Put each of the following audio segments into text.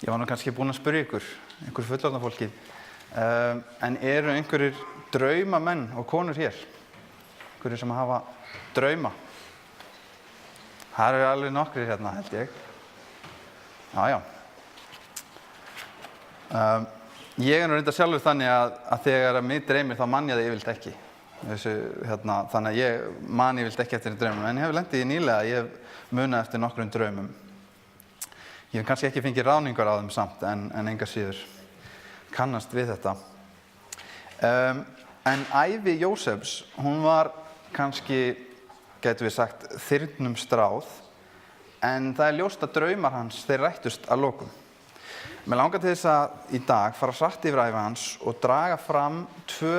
Ég var nú kannski búinn að spyrja ykkur fullorðna fólkið, en eru einhverjir draumamenn og konur hér? Einhverjir sem hafa drauma? Það eru alveg nokkrir hérna, held ég. Já. Ég nú reynda sjálfur þannig að þegar mig dreymir þá man ég það yfirleitt ekki. Þannig að ég man yfirleitt ekki eftir draumum, en ég hef lent í nýlega, ég hef munað eftir nokkrum draumum. Ég hef kannski ekki fengið ráðningar á þeim samt, en enga síður kannast við þetta. En ævi Jósefs, hún var kannski, gætum við sagt, þyrnum stráð, en það ljóst að draumar hans, þeir rættust að lokum. Mig langar til þess að í dag fara hratt yfir ævi hans og draga fram 2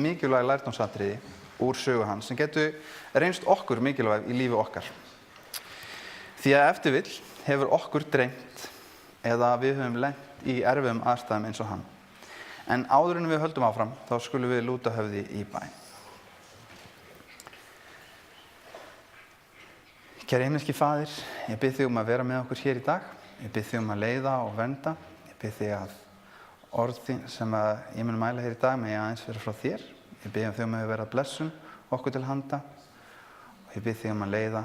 mikilvæg lærdómsatriði úr sögu hans sem getur reynst okkur mikilvæg í lífi okkar. Því að ef til vill hefur okkur dreymt eða við höfum lent í erfiðum aðstæðum eins og hann. En áður en við höldum áfram, þá skulum við lúta höfði í bæn. Kæri himneski Faðir, ég bið þig að vera með okkur hér í dag. Ég bið þig að leiða og vernda. Ég bið þig að orð sem ég mun mæla hér í dag megi aðeins vera frá þér. Ég bið þig að vera blessun okkur til handa. Og ég bið þig að leiða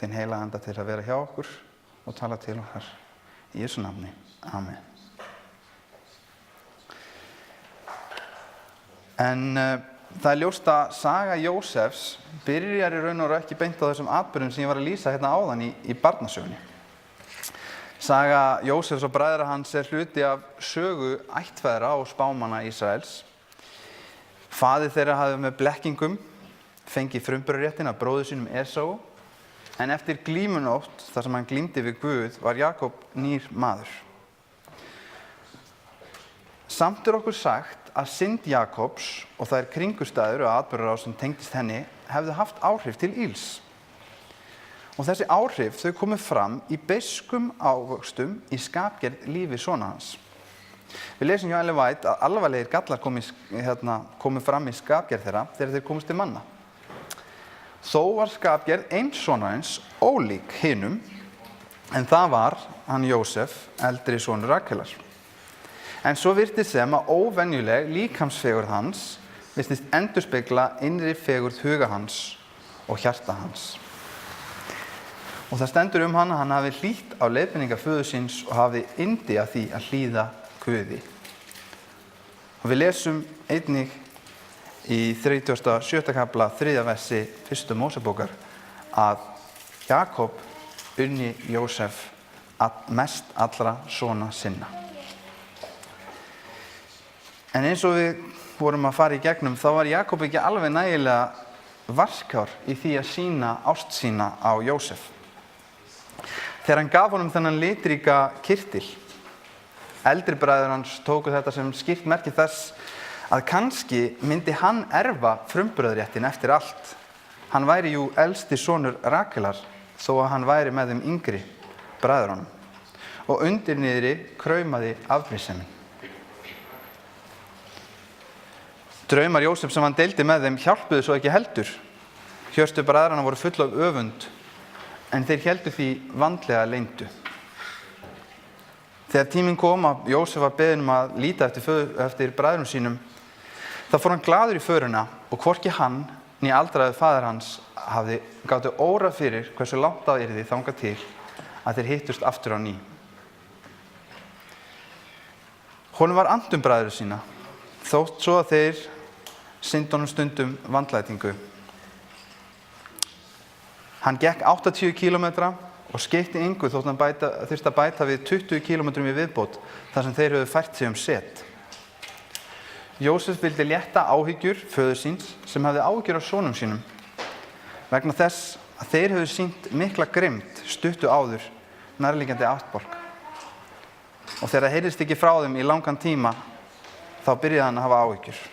þinn heila anda til að vera hjá okkur og tala til okkar í Jesú nafni. Amen. En það er ljóst að saga Jósefs byrjar í raun og veru ekki beint á þessum atburðum sem ég var að lýsa hérna áðan í barnasögunni. Saga Jósefs og bræðra hans er hluti af sögu ættfeðra og spámanna Ísraels. Faðir þeirra hafði með blekkingum fengið frumburðarréttinn af bróður sínum Esau, en eftir glímunótt, þar sem hann glímdi við Guð, var Jakob nýr maður. Samt er okkur sagt að synd Jakobs og þær kringumstæður og atburðarás sem tengdist henni hefðu haft áhrif til ills. Og þessi áhrif þau komu fram í beiskum ávöxtum í skapgerð lífi sona hans. Við lesum hjá Ellen White að alvarlegir gallar komu fram í skapgerð þeirra þegar þeir komust til manna. Þó var skapgerð eins sonarins ólík hinum, en það var hann Jósef, eldri sonur Rakelar. En svo virtist sem að óvenjuleg líkamsfegurð hans virtist endurspegla innri fegurð huga hans og hjarta hans. Og það stendur hann að hann hafi hlýtt á leiðbeiningar föður síns og hafi yndi af því að hlýða Guði. Og við lesum einnig í 37. kafla 3. versi 1. Mósebókar að Jakob unni Jósef mest allra sona sinna. En eins og við vorum að fara í gegnum, þá var Jakob ekki alveg nægilega varkár í því að sýna ást sína á Jósef. Þegar hann gaf honum þennan litríka kyrtil, eldri bræður hans tóku þetta sem skýrt merki þess að kannski myndi hann erfa frumburðarréttinn eftir allt. Hann væri jú elsti sonur Rakelar, þó að hann væri með þeim yngri bræðrunum. Og undir niðri kraumaði afbrýðsemin. Draumar Jósef sem hann deildi með þeim hjálpuðu svo ekki heldur. Hjörstu bræðrana voru full af öfund, en þeir héldu því vandlega leyndu. Þegar tíminn kom að Jósef var beðinn að líta eftir bræðrum sínum, þá fór hann glaður í förina og hvorki hann né aldraður faðir hans gátu órað fyrir hversu langt það yrði þangað til að þeir hittust aftur á ný. Honum var annt bræður sína, þótt svo að þeir syndu honum stundum vandlætingu. Hann gekk 80 kílómetra og skeytti engu þótt hann þurfti að bæta við 20 kílómetrum í viðbót þar sem þeir höfðu fært sig set. Jósef vildi létta áhyggjur föður síns sem hafði áhyggjur af sonum sínum vegna þess að þeir höfðu sýnt mikla grimmd stuttu áður nærliggjandi áttbálk. Og þegar það heyrðist ekki frá þeim í langan tíma, þá byrjaði hann að hafa áhyggjur.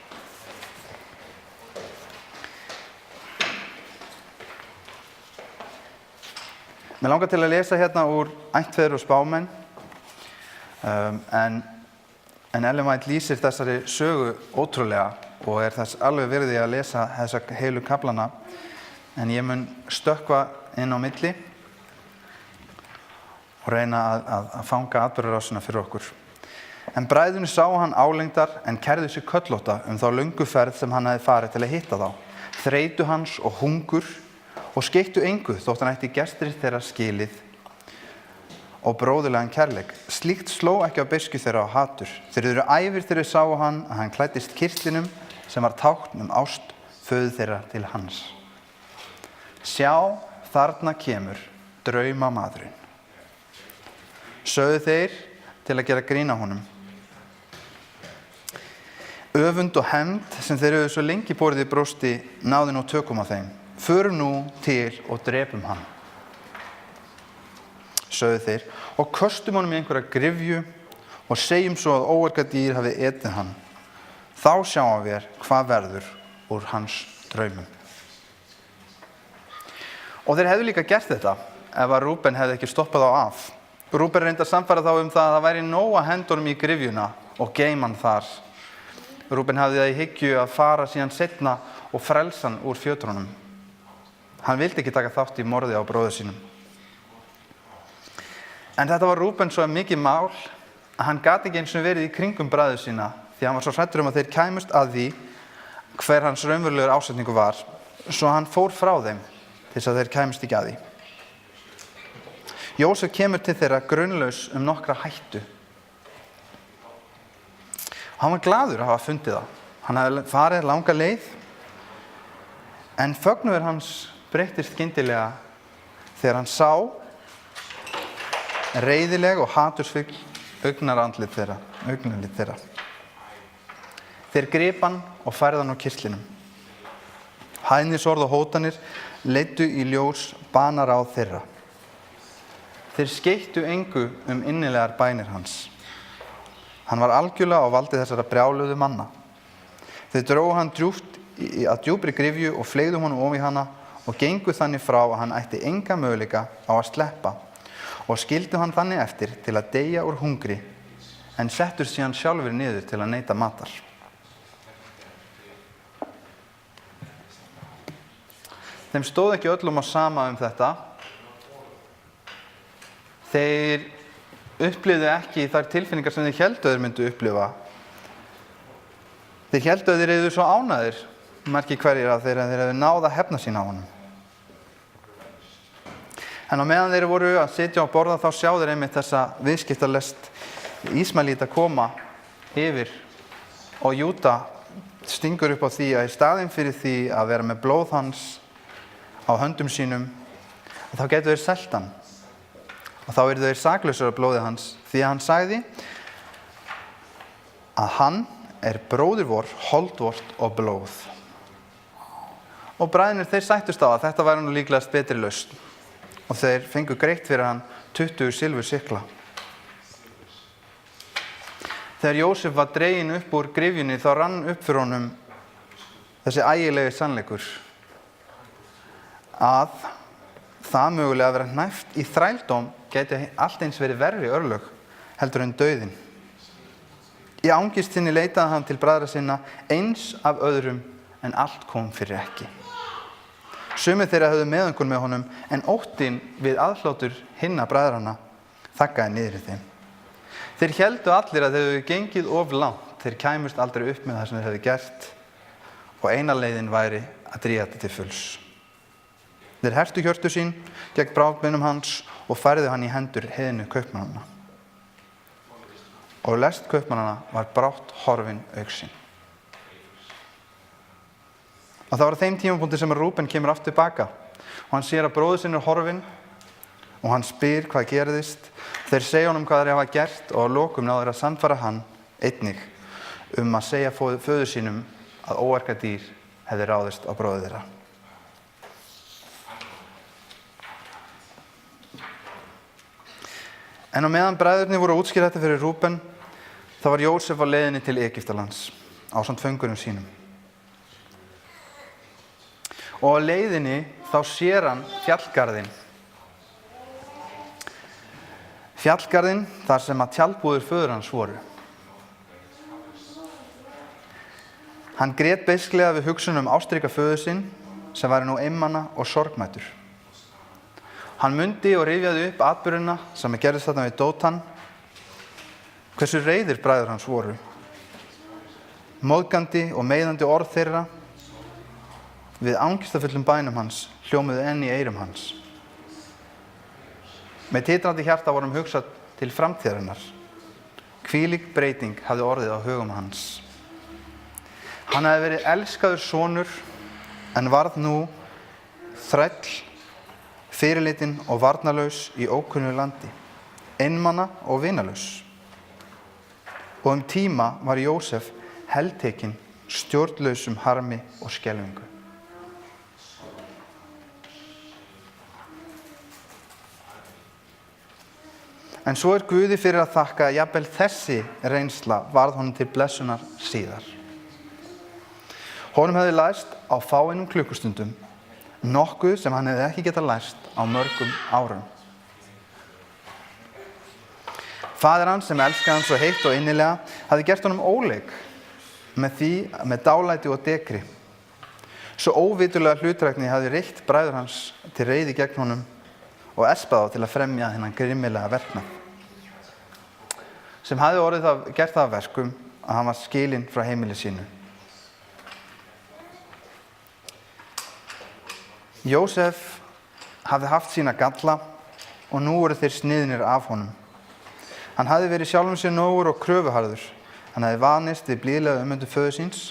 Mér langar til að lesa hérna úr Ættfeður og spámenn, en Ellen White lýsir þessari sögu ótrúlega og er þess alveg virði að lesa þessa heilu kaflana, en ég mun stökkva inn á milli og reyna að fanga atburðarásina fyrir okkur. En bræðurnir sáu hann álengdar en kærðu sig köllótta þá löngu ferð sem hann hafði farið til að hitta þá, þreytu hans og hungur og skeittu engu þótt hann ætti gestir þeirra skilið og bróðurlegan kærleik. Slíkt sló ekki á beiskju þeirra á hatur. Þeir eru æfir þegar sáu hann að hann klæddist kyrtlinum sem var tákn ást föður þeirra til hans. Sjá, þarna kemur draumamadurinn, sögðu þeir til að gera grín að honum. Öfund og hefnd sem þeir höfðu svo lengi borið í brjósti náði nú tökum á þeim. Förum nú til og drepum hann, sögðu þeir, og köstum honum í einhverja gryfju og segjum svo að óarga dýr hafi etið hann. Þá sjáum við hvað verður úr hans draumum. Og þeir hefðu líka gert þetta ef að Rúben hefði ekki stoppað þá af. Rúben reyndi að sannfæra þá það að það væri nóg að henda honum í gryfjuna og geyma hann þar. Rúben hafði það í hyggju að fara síðan seinna og frelsa hann úr fjötrunum. Hann vildi ekki taka þátt í morði á bróður sínum. En þetta var Rúben svo mikið mál að hann gat ekki eins og verið í kringum bræður sína því hann var svo hræddur að þeir kæmust að því hver hans raunverulegur ásetningur var, svo hann fór frá þeim til þess að þeir kæmust ekki að því. Jósef kemur til þeirra grunlaus nokkra hættu. Hann var glaður að hafa fundið það. Hann hafði farið langa leið, en fögnuður hans breyttist skyndilega þegar hann sá reiðileg og hatursfull augnarlit þeirra. Þeir gripu hann og færðu hann á kyrtlinum. Hæðnisorð og hótanir leiddu í ljós banaráð þeirra. Þeir skeittu engu innilegar bænir hans. Hann var algjörlega á valdi þessara brjáluðu manna. Þeir drógu hann að djúpri gryfju og fleygðu honum ofan í hana og gengu þannig frá að hann ætti enga möguleika á að sleppa og skildu hann þannig eftir til að deyja úr hungri en settur síðan sjálfur niður til að neyta matar. Þeim stóð ekki öllum á sama þetta. Þeir upplifðu ekki þær tilfinningar sem þeir héldu að þeir myndu upplifa. Þeir héldu að þeir yrðu svo ánægðir, margir hverjir, að þeir hefðu náð að hefna sín á honum. En á meðan þeir voru að sitja og borða þá sjá þeir einmitt þessa viðskiptalest Ísmaelíta koma yfir og Júda stingur upp á því að í staðinn fyrir því að vera með blóð hans á höndum sínum, þá getur þeir selt hann og þá yrðu þeir saklausir af blóði hans því að hann sagði að hann bróðir vor, hold vort og blóð. Og bræðurnir þeir sættust á að þetta væri nú líklegast betri lausn og þeir fengu greitt fyrir hann 20 silfursikla. Þegar Jósef var dreginn upp úr gryfjunni þá rann upp fyrir honum þessi ægilegi sannleikur að það mögulega að vera hnæft í þrældóm gæti allt eins verið verri örlög heldur en dauðinn. Í angist sinni leitaði hann til bræðra sinna eins af öðrum en allt kom fyrir ekki. Sumir þeirra höfðu meðaumkun með honum en óttinn við aðhlátur hinna bræðranna þaggaði niður í þeim. Þeir héldu allir að þeir hefðu gengið of langt, þeir kæmust aldrei upp með það sem þeir hefðu gert og eina leiðin væri að drífa þetta til fulls. Þeir hertu hjörtu sín gegn bráðbeinum hans og færðu hann í hendur heiðnu kaupmannanna. Og lest kaupmannanna var brátt horfin augsýn. Og það var á þeim tímapunkti sem Rúben kemur aftur tilbaka og hann sér að bróðir sinn horfinn og hann spyr hvað gerðist. Þeir segja honum hvað þeir hafa gert og að lokum náður að sannfæra hann einnig að segja föður sínum að óarga dýr hefði ráðist á bróður þeirra. En á meðan bræðurnir voru að útskýra þetta fyrir Rúben, þá var Jósef á leiðinni til Egyptalands ásamt föngurum sínum. Og á leiðinni þá sér hann fjallgarðinn. Fjallgarðinn þar sem að tjaldbúðir föður hans voru. Hann grét beisklega við hugsun ástríka föður sinn sem væri nú einmana og sorgmæddur. Hann mundi og rifjaði upp atburðina sem gerðist þarna við Dótan, hversu reiðir bræður hans voru. Móðgandi og meiðandi orð þeirra við angistafullum bænum hans hljómuðu enn í eyrum hans. Með titrandi hjarta vorum hugsað til framtíðarinnar. Hvílík breyting hafði orðið á hugum hans. Hann hafði verið elskaður sonur en varð nú þræll, fyrirlitinn og varnarlaus í ókunnu landi, einmana og vinalaus. Og tíma var Jósef heltekinn stjórnlausum harmi og skelfingu. En svo Guði fyrir að þakka að jafnvel þessi reynsla varð honum til blessunar síðar. Honum hefði lært á fáeinum klukkustundum nokkuð sem hann hefði ekki getað lært á mörgum árum. Faðir hans sem elskaði hann svo heitt og innilega hafði gert honum óleik með dálæti og dekri. Svo óvitulega hlutdrægni hafði reitt bræður hans til reiði gegn honum og espað á til að fremja þennan grimmilega verknað, sem hafði gert það að verkum að hann var skilinn frá heimili sínu. Jósef hafði haft sína galla og nú voru þeir sniðnir af honum. Hann hafði verið sjálfum sér nógur og kröfuharður. Hann hafði vanist við blíðlega umöndu föður síns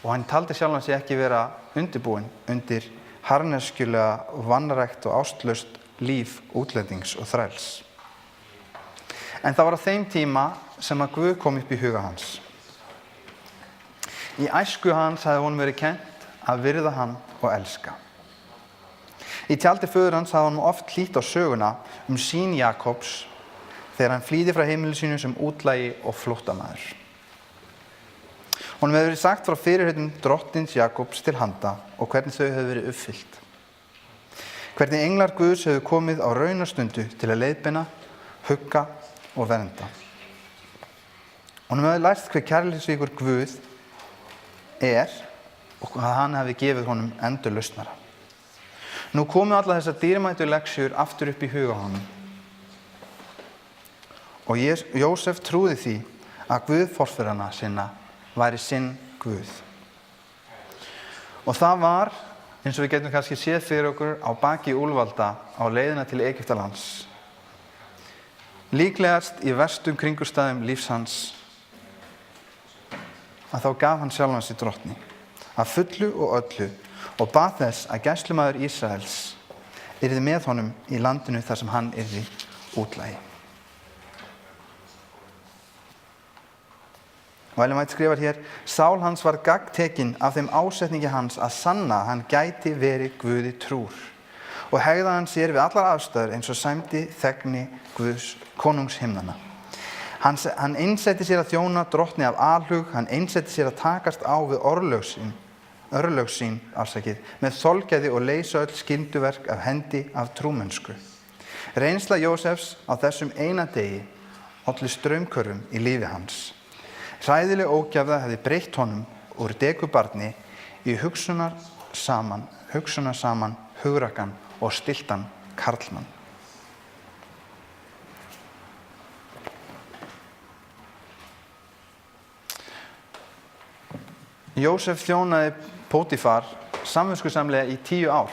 og hann taldi sjálfan sig ekki vera undirbúinn undir harðneskjulega vanrækt og ástlaust líf útlendings og þræls. En það var á þeim tíma sem að Guð kom upp í huga hans. Í æsku hans hafði honum verið kennt að virða hann og elska. Í tjaldi föður hans hafði hann oft hlýtt á söguna sýn Jakobs þegar hann flýði frá heimili sínu sem útlagi og flóttamaður. Honum hefði verið sagt frá fyrirheitum drottins Jakobs til handa og hvernig þau hefðu verið uppfyllt. Hvernig englar Guðs hefðu komið á raunastundu til að leiðbeina, hugga og vernda. Honum hefði lært hver kærleiksríkur Guð og hvað hann hefði gefið honum endurlausnara. Nú komu allar þessar dýrmætu lexjur aftur upp í huga honum. Og Jósef trúði því að Guð forfeðranna sinna væri sinn Guð. Og það var, eins og við getum kannski séð fyrir okkur, á baki úlfalda á leiðina til Egyptalands. Líklegast í verstum kringumstæðum lífs hans, að þá gaf hann sjálfan sig drottni, að fullu og öllu, og bað þess að gæslumaður Ísraels yrði með honum í landinu þar sem hann yrði útlagi. Og Ellen skrifar hér, sál hans var gagntekinn af þeim ásetningi hans að sanna að hann gæti verið Guði trúr og hegða hann sér við allar aðstæður eins og sæmdi þegni Guðs konungs himnanna. Hann einsetti sér að þjóna drottni af alhug, hann einsetti sér að takast á við örlög sín með þolgæði og leysa öll skylduverk af hendi af trúmennsku. Reynsla Jósefs á þessum eina degi olli straumkörfum í lífi hans. Hræðileg ógæfða hefði breytt honum úr dekubarni í hugsunar saman, hugrakkan og stilltan karlmann. Jósef þjónaði Pótifar samviskusamlega í 10 ár.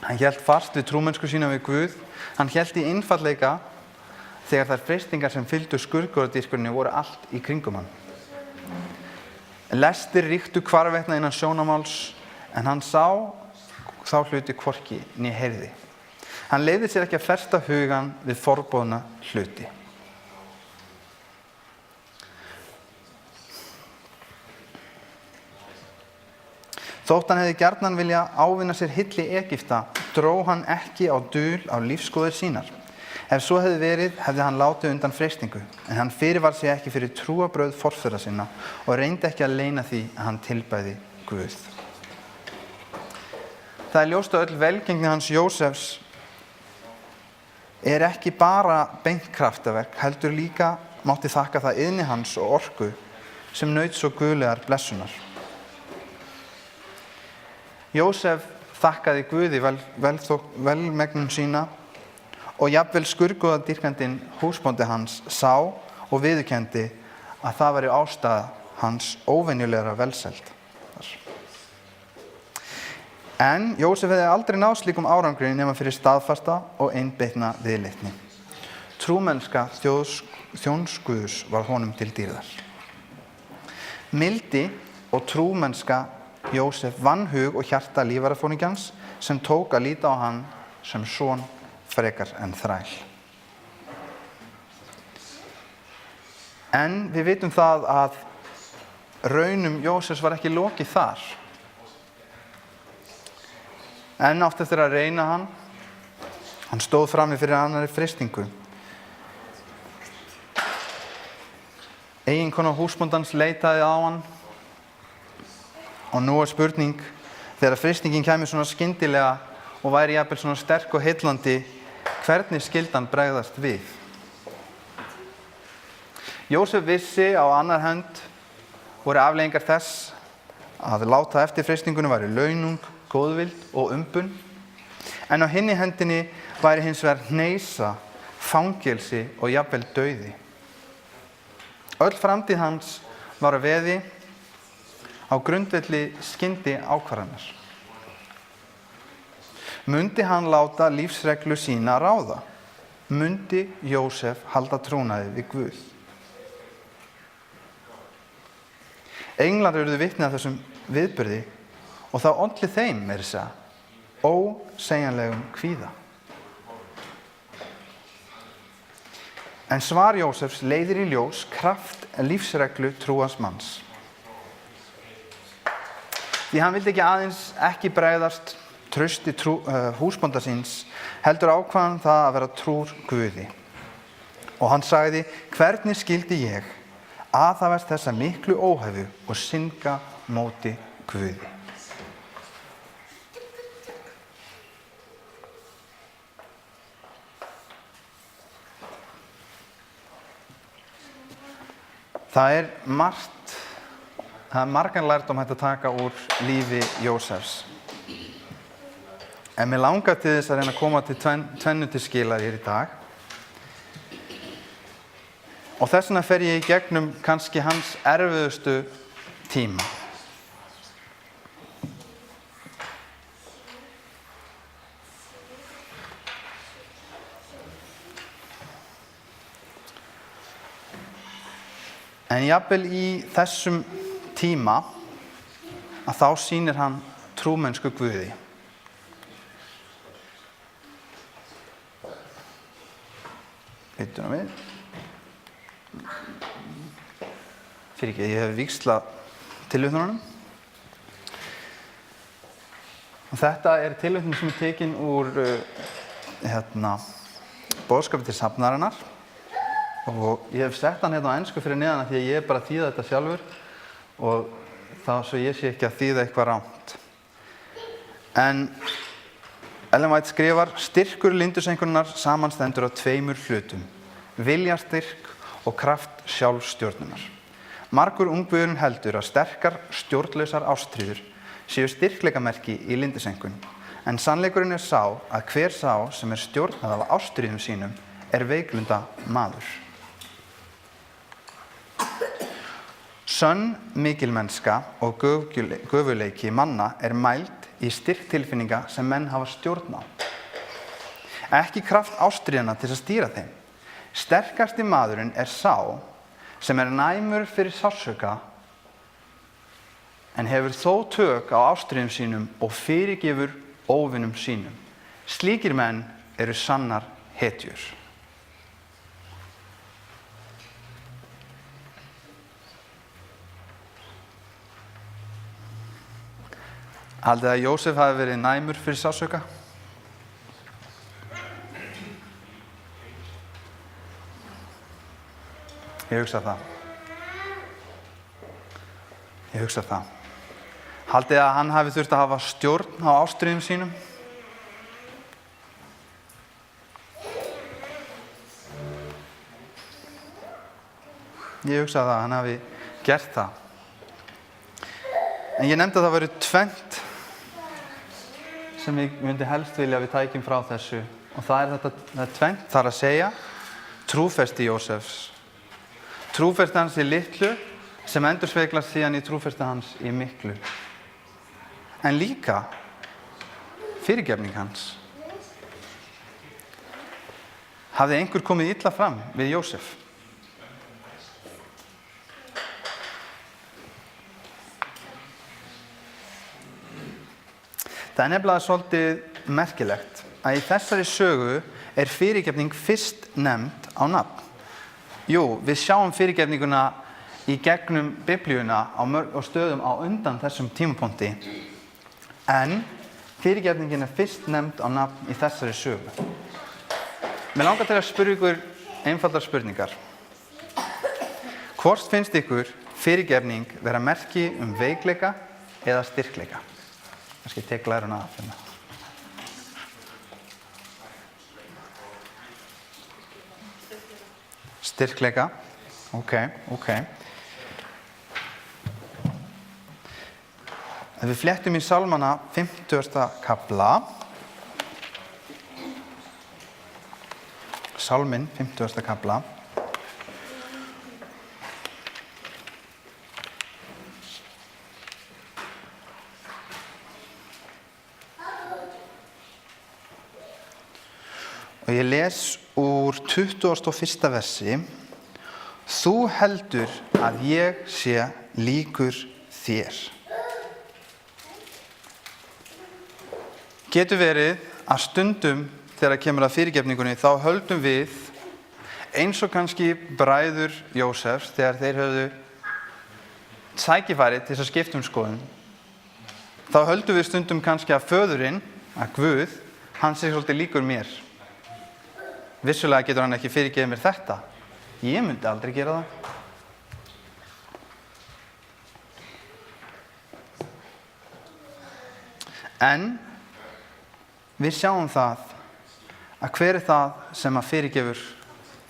Hann hélt fast við trúmennsku sína við Guð. Hann hélt í einfaldleika þegar þær freistingar sem fylgdu skurðgoðadýrkuninni voru allt í kringum hann. Lestir ríktu hvarvetna innan sjónamáls, en hann sá þá hluti hvorki né heyrði. Hann leyfði sér ekki að festa hugann við forboðna hluti. Þótt hann hefði gjarnan vilja ávinna sér hylli Egypta, dró hann ekki á dul á lífsskoðir sínar. Ef svo hefði verið, hefði hann látið undan freistingu, en hann fyrirvar sig ekki fyrir trúarbrögð forfeðra sinna og reyndi ekki að leyna því að hann tilbæði Guð. Það ljóst að öll velgengni hans Jósefs ekki bara beint kraftaverk, heldur líka mátti þakka það iðni hans og orku sem naut svo guðlegar blessunar. Jósef þakkaði Guði velmegnun sína og jafnvel skurðgoðadýrkandinn húsbóndi hans sá og viðurkenndi að það væri ástæða hans óvenjulegra velsæld. En Jósef hefði aldrei náð slíkum árangri nema fyrir staðfasta og einbeitna viðleitni. Trúmennska þjóns Guðs var honum til dýrðar. Mildi og trúmennska Jósef vann hug og hjarta lífvaraforingjans sem tók að líta á hann sem son frekar en þræl. En við vitum það að raunum Jósefs var ekki lokið þar. En átti eftir að reyna hann. Hann stóð frammi fyrir annarri freistingu. Eiginkona húsbóndans leitaði á hann. Og nú er spurning, þegar freistingin kæmi svona skyndilega og væri jafnvel svona sterk og heillandi, hvernig skyldi hann bregðast við? Jósef vissi á annar hönd voru afleiðingar þess að láta eftir freistingunni væri launung, góðvild og umbun, en á hinni hendinni væri hins vegar hneisa, fangelsi og jafnvel dauði. Öll framtíð hans var að veði á grundvelli skyndi ákvarðanar. Mundi hann láta lífsreglu sína ráða? Mundi Jósef halda trúnaði við Guð? Englar urðu vitni að þessum viðburði og þá olli þeim meira að segja ósegjanlegum kvíða. En svar Jósefs leiðir í ljós kraft lífsreglu trúans manns. Því hann vildi ekki aðeins ekki bregðast trausti húsbónda síns, heldur ákvað það að vera trúr Guði. Og hann sagði, hvernig skyldi ég aðhafast þessa miklu óhæfu og synga móti Guði? Það er margan lærdóm hægt að taka úr lífi Jósefs. En mér langar til þess að reyna að koma til tvennu til skila hér í dag. Og þess vegna fer ég í gegnum kannski hans erfiðustu tíma. En jafnvel í þessum tíma að þá sýnir hann trúmennsku Guði. Bituna við. Fyrirgefðu, ég hef víxlað tilvitnunum. Og þetta er tilvitnun sem er tekin úr boðskapi til safnarinnar. Og ég hef sett hann hérna á ensku fyrir neðan því að ég er bara að þýða þetta sjálfur og þá svo ég sé ekki að þýða eitthvað rangt. En Ellen White skrifar, styrkur lindursöngunar samanstendur á tveimur hlutum, viljastyrk og kraft sjálfstjórnunar. Margur ungviðurinn heldur að sterkar, stjórnlausar ástríður séu styrkleikamerki í lindursöngun, en sannleikurinn er sá að hver sá sem er stjórnað af ástríðum sínum er veiklunda maður. Sönn mikilmennska og göfuleiki manna er mæld í styrktilfinninga sem menn hafa stjórn á. Ekki kraft ástríðanna til að stýra þeim. Sterkasti maðurinn er sá sem er næmur fyrir sársauka en hefur þó tök á ástríðum sínum og fyrirgefur óvinum sínum. Slíkir menn eru sannar hetjur. Haldið að Jósef hafi verið næmur fyrir sársauka? Ég hugsa það. Haldið að hann hafi þurft að hafa stjórn á ástríðum sínum? Ég hugsa að hann hafi gert það. En ég nefndi að það væri tvennt sem ég myndi helst vilja að við tækjum frá þessu og það er tvennt þar að segja trúfesti Jósefs. Trúfesti hans í litlu sem endurspeglast síðan í trúfesti hans í miklu. En líka fyrirgefning hans. Hafði einhver komið illa fram við Jósef? Það er nefnilega svolítið merkilegt að í þessari sögu er fyrirgefning fyrst nefnd á nafn. Jú, við sjáum fyrirgefninguna í gegnum Biblíuna á stöðum á undan þessum tímapunkti. En fyrirgefningin er fyrst nefnd á nafn í þessari sögu. Mig langar til að spyrja ykkur einfaldar spurningar. Hvort finnst ykkur fyrirgefning vera merki veikleika eða styrkleika? Kannski tek læruna af hérna. Styrkleika. Ok. Ef við flettum í Sálmana 50. kafla. Sálminn 50. kafla. Og ég les úr 21. versi. Þú heldur að ég sé líkur þér. Getur verið að stundum þegar kemur að fyrirgefningunni þá höldum við eins og kannski bræður Jósefs þegar þeir höfðu tækifæri til þess að skipta skoðun. Þá höldum við stundum kannski að föðurinn, að Guð, hann sé svolítið líkur mér. Vissulega getur hann ekki fyrirgefið mér þetta. Ég myndi aldrei gera það. En við sjáum það að hver er það sem að fyrirgefur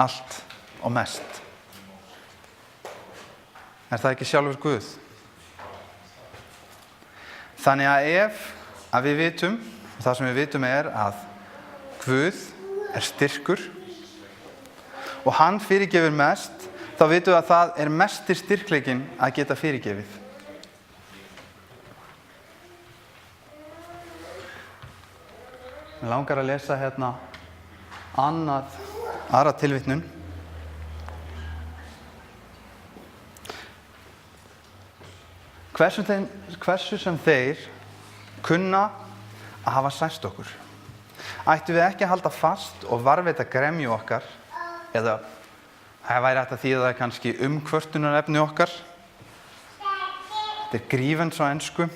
allt og mest? Er það ekki sjálfur Guð? Þannig að ef að við vitum, og það sem við vitum er að Guð er styrkur og hann fyrirgefur mest, þá vitum við að það er mesti styrkleikinn að geta fyrirgefið. Mig langar að lesa hérna aðra tilvitnun. Hversu sem þeir kunna að hafa sæst okkur. Ættum við ekki að halda fast og varðveita gremju okkar, eða það væri hægt að þýða það kannski kvörtunarefni okkar. Þetta er grievance á ensku.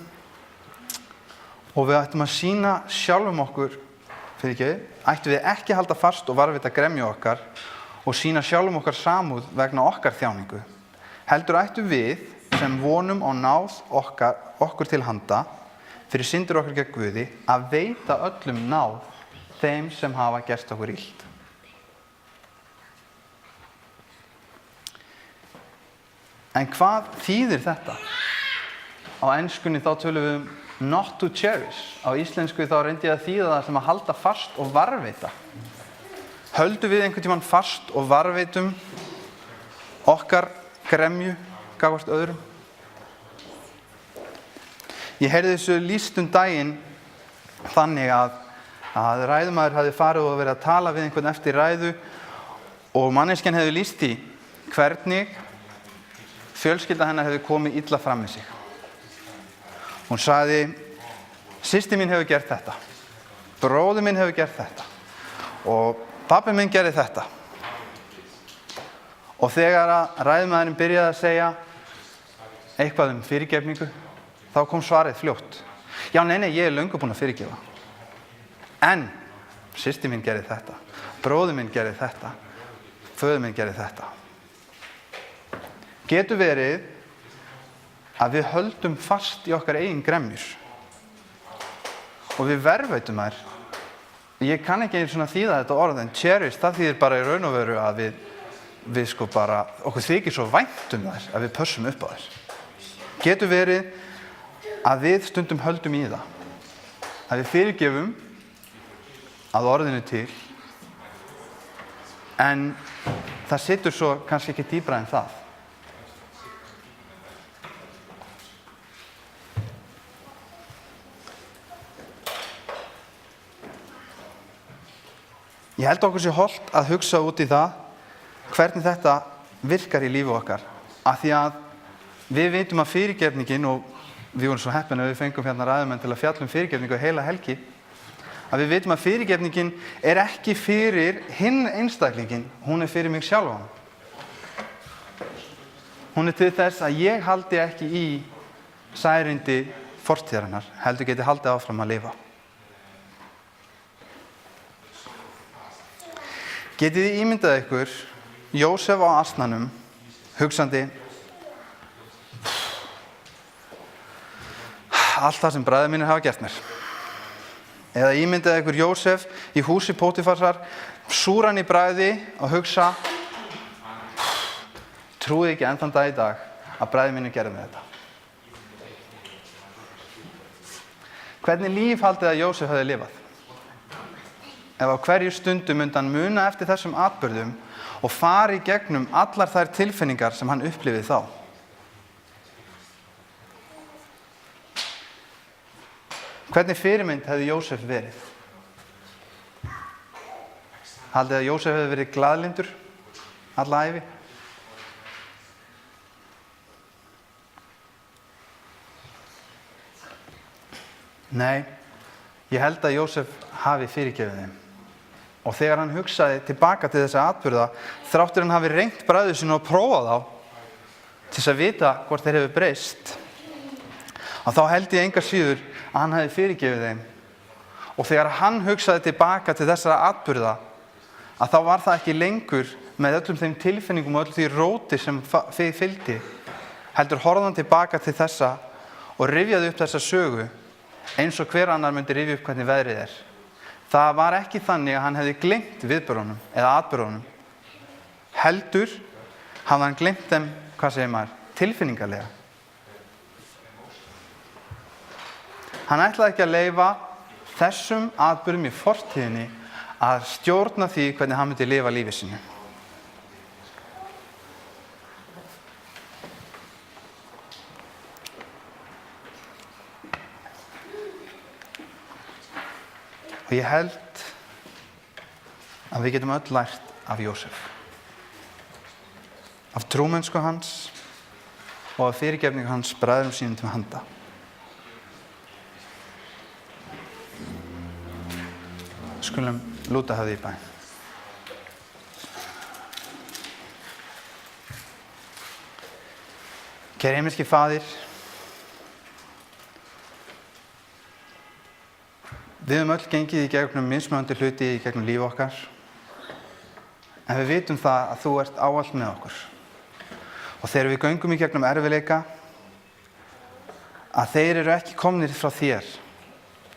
Og við ættum að sýna sjálfum okkur, ættum við ekki að halda fast og varðveita gremju okkar og sýna sjálfum okkar samúð vegna okkar þjáningu. Heldur ættum við sem vonum á náð okkur til handa fyrir syndir okkar gegn Guði að veita öllum náð þeim sem hafa gert okkur illt. En hvað þýðir þetta? Á enskunni þá tölum við not to cherish. Á íslensku þá reyndi ég að þýða það sem að halda fast og varðveita. Höldum við einhvern tímann fast og varðveitum okkar gremju gagnvart öðrum? Ég heyrði þessu lýst daginn þannig að ræðumaður hafði farið og verið að tala við einhvern eftir ræðu og manneskjan hefði lýst því hvernig fjölskylda hennar hefði komið illa fram með sig. Hún sagði, systir mín hefur gert þetta, bróðir minn hefur gert þetta og pabbi minn gerði þetta. Og þegar ræðumaðurinn byrjaði að segja eitthvað fyrirgefningu, þá kom svarið fljótt. Já, nei, ég er löngu búin að fyrirgefa. En systir mín gerði þetta, bróðir minn gerði þetta, föður minn gerði þetta. Getur verið að við höldum fast í okkar eigin gremjur og við verðveitum þær. Ég kann ekki einu svona þýða þetta orð, en cherish, það þýðir bara í raun og veru að við sko bara, okkur þykir svo vænt þær að við pössum upp á þær. Getur verið að við stundum höldum í það. að við fyrirgefum að orðinu til, en það situr svo kannski ekki dýpra en það. Ég held okkur sé hollt að hugsa út í það hvernig þetta virkar í lífi okkar. Af því að við vitum að fyrirgefningin, og við vorum svo heppin að við fengum hérna ræðumenn til að fjalla um fyrirgefningu heila helgi, að við vitum að fyrirgefningin er ekki fyrir hinn einstaklingin, hún er fyrir mig sjálfan. Hún er til þess að ég haldi ekki í særindi fortíðarinnar, heldur geti haldið áfram að lifa. Getið þið ímyndað ykkur Jósef á asnanum, hugsandi allt það sem bræður mínir hafa gert mér. Eða ímyndað ykkur Jósef í húsi Pótifarsar, súran í bragði og hugsa, trúið ekki enn þann dag í dag að bræður mínir gerðu með þetta. Hvernig líf haldið að Jósef hefði lifað? Ef á hverju stundu myndi hann muna eftir þessum atburðum og fari í gegnum allar þær tilfinningar sem hann upplifið þá. Hvernig fyrirmynd hefði Jósef verið? Haldið að Jósef hefði verið glaðlyndur alla ævi? Nei, ég held að Jósef hafi fyrirgefið þeim. Og þegar hann hugsaði tilbaka til þessa atburða, þráttur hann hafi reynt bræður sínu og prófað þá til þess að vita hvort þeir hefur breyst, að þá held ég enga síður að hann hafi fyrirgefið þeim. Og þegar hann hugsaði tilbaka til þessara atburða, að þá var það ekki lengur með öllum þeim tilfinningum og öllum því róti sem fylgdi, heldur horfði hann tilbaka til þessa og rifjaði upp þessa sögu eins og hver annar myndi rifja upp hvernig veðrið er. Það var ekki þannig að hann hefði gleymt viðburðunum eða atburðunum. Heldur hafði hann gleymt þeim, hvað segir maður, tilfinningarlega. Hann ætlaði ekki að leyfa þessum atburðum í fortíðinni að stjórna því hvernig hann myndi lifa lífi sínu. Og ég held að við getum öll lært af Jósef. Af trúmennsku hans og af fyrirgefningu hans bræðrum sínum til handa. Skulum lúta höfði í bæn. Kæri himneski Faðir, við höfum öll gengið í gegnum mismunandi hluti í gegnum líf okkar, en við vitum það að þú ert ávallt með okkur. Og þegar við göngum í gegnum erfiðleika, að þeir eru ekki komnir frá þér.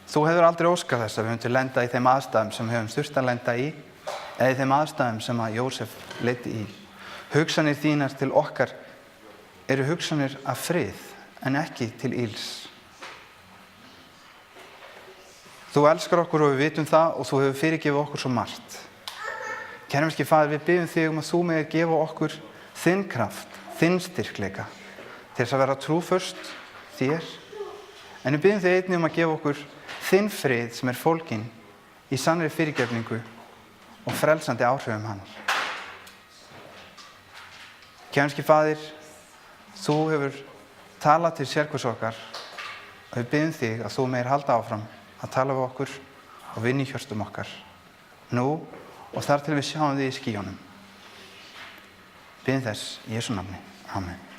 Þú hefur aldrei óskað þess að við höfum til lenda í þeim aðstæðum sem við höfum þurft að lenda í, eða í þeim aðstæðum sem að Jósef leiddi í. Hugsanir þínar til okkar eru hugsanir af frið, en ekki til ills. Þú elskar okkur og við vitum það og þú hefur fyrirgefið okkur svo margt. Kæri himneski Faðir, við biðjum þig að þú megir gefa okkur þinn kraft, þinn styrkleika til þess að vera trúföst þér. En við biðjum þig einnig að gefa okkur þinn frið sem er fólginn í sannri fyrirgefningu og frelsandi áhrifum hans. Kæri himneski Faðir, þú hefur talað til sérhvers okkar og við biðjum þig að þú megir halda áfram að tala við okkur og vinna í hjörstum okkar nú og þar til við sjáum þig í skýjunum. Biðjum þess í Jesú nafni. Amen.